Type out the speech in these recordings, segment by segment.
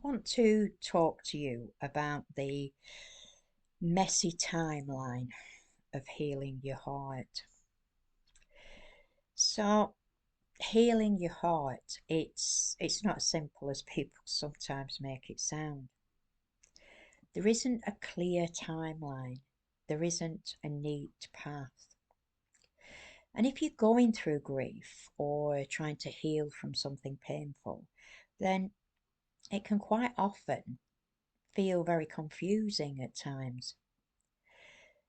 want to talk to you about the messy timeline of healing your heart. So, healing your heart, it's not as simple as people sometimes make it sound. There isn't a clear timeline. There isn't a neat path. And if you're going through grief or trying to heal from something painful, then it can quite often feel very confusing at times.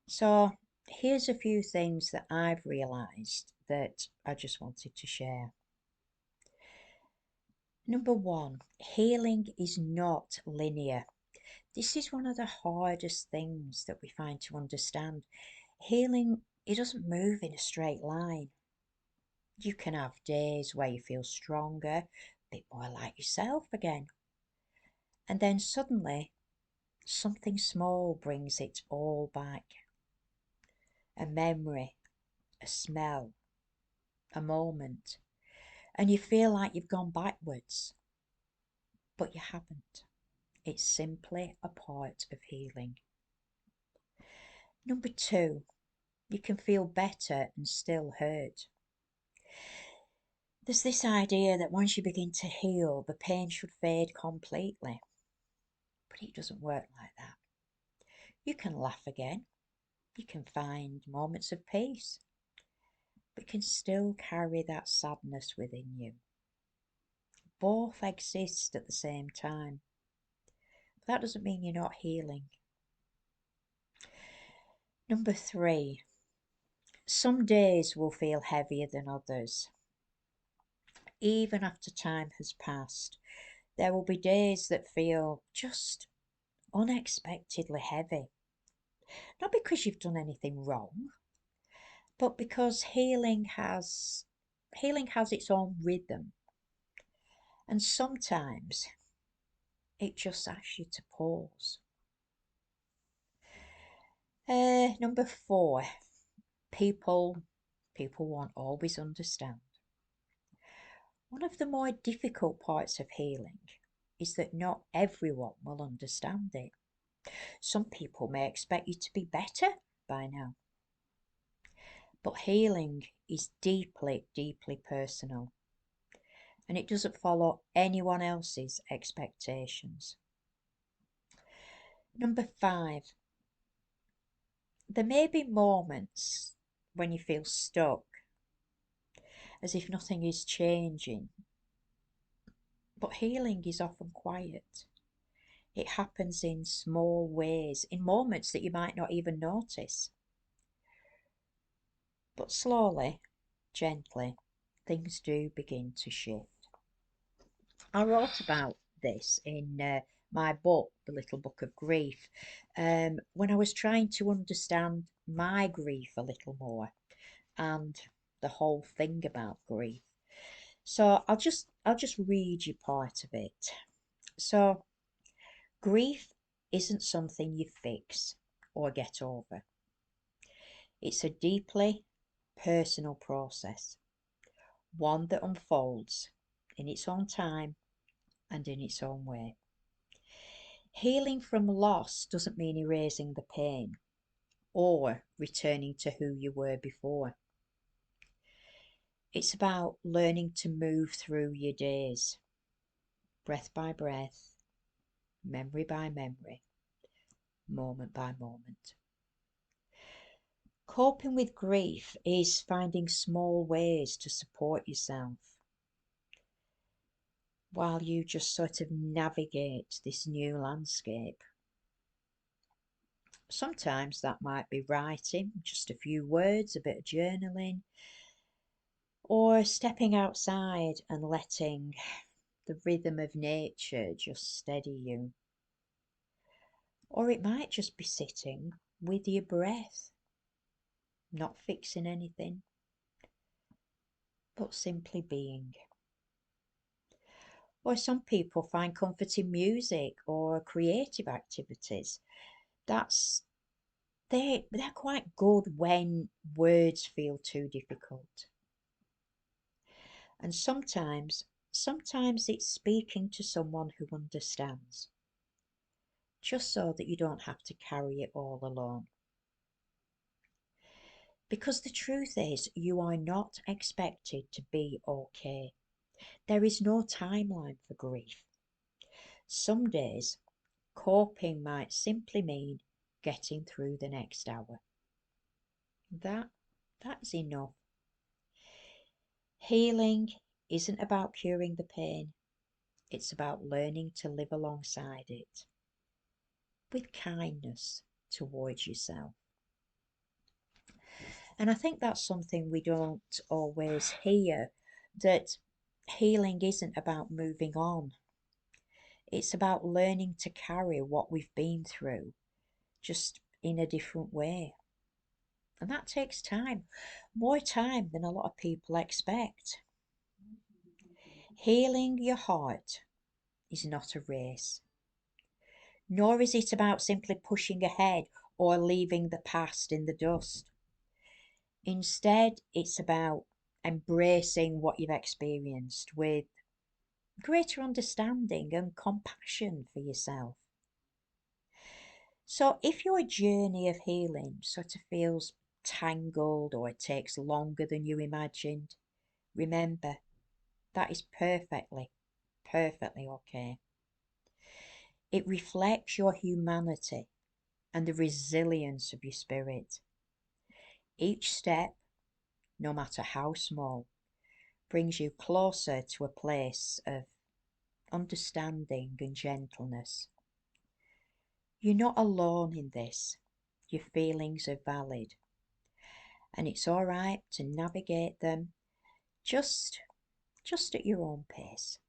So, here's a few things that I've realised that I just wanted to share. Number one, healing is not linear. This is one of the hardest things that we find to understand. Healing, it doesn't move in a straight line. You can have days where you feel stronger, a bit more like yourself again. And then suddenly, something small brings it all back. A memory, a smell, a moment, and you feel like you've gone backwards, but you haven't. It's simply a part of healing. Number two, you can feel better and still hurt. There's this idea that once you begin to heal, the pain should fade completely, but it doesn't work like that. You can laugh again, you can find moments of peace, but you can still carry that sadness within you. Both exist at the same time. But that doesn't mean you're not healing. Number three, some days will feel heavier than others. Even after time has passed, there will be days that feel just unexpectedly heavy. Not because you've done anything wrong, but because healing has its own rhythm. And sometimes it just asks you to pause. Number four, people won't always understand. One of the more difficult parts of healing is that not everyone will understand it. Some people may expect you to be better by now. But healing is deeply, deeply personal, and it doesn't follow anyone else's expectations. Number five, there may be moments when you feel stuck, as if nothing is changing. But healing is often quiet. It happens in small ways, in moments that you might not even notice. But slowly, gently, things do begin to shift. I wrote about this in my book, The Little Book of Grief, when I was trying to understand my grief a little more and the whole thing about grief. So I'll just read you part of it. So grief isn't something you fix or get over. It's a deeply personal process, one that unfolds in its own time and in its own way. Healing from loss doesn't mean erasing the pain or returning to who you were before. It's about learning to move through your days, breath by breath, memory by memory, moment by moment. Coping with grief is finding small ways to support yourself while you just sort of navigate this new landscape. Sometimes that might be writing just a few words, a bit of journaling, or stepping outside and letting the rhythm of nature just steady you. Or it might just be sitting with your breath, not fixing anything, but simply being. Or some people find comfort in music or creative activities. That's they're quite good when words feel too difficult. And sometimes Sometimes it's speaking to someone who understands, just so that you don't have to carry it all alone. Because the truth is, you are not expected to be okay. There is no timeline for grief. Some days, coping might simply mean getting through the next hour. That's enough. Healing isn't about curing the pain. It's about learning to live alongside it with kindness towards yourself. And I think that's something we don't always hear, that healing isn't about moving on. It's about learning to carry what we've been through, just in a different way. And that takes time, more time than a lot of people expect. Healing your heart is not a race, nor is it about simply pushing ahead or leaving the past in the dust. Instead, it's about embracing what you've experienced with greater understanding and compassion for yourself. So, if your journey of healing sort of feels tangled or it takes longer than you imagined, remember that is perfectly okay. It reflects your humanity and the resilience of your spirit. Each step, no matter how small, brings you closer to a place of understanding and gentleness. You're not alone in this. Your feelings are valid, and it's all right to navigate them just just at your own pace.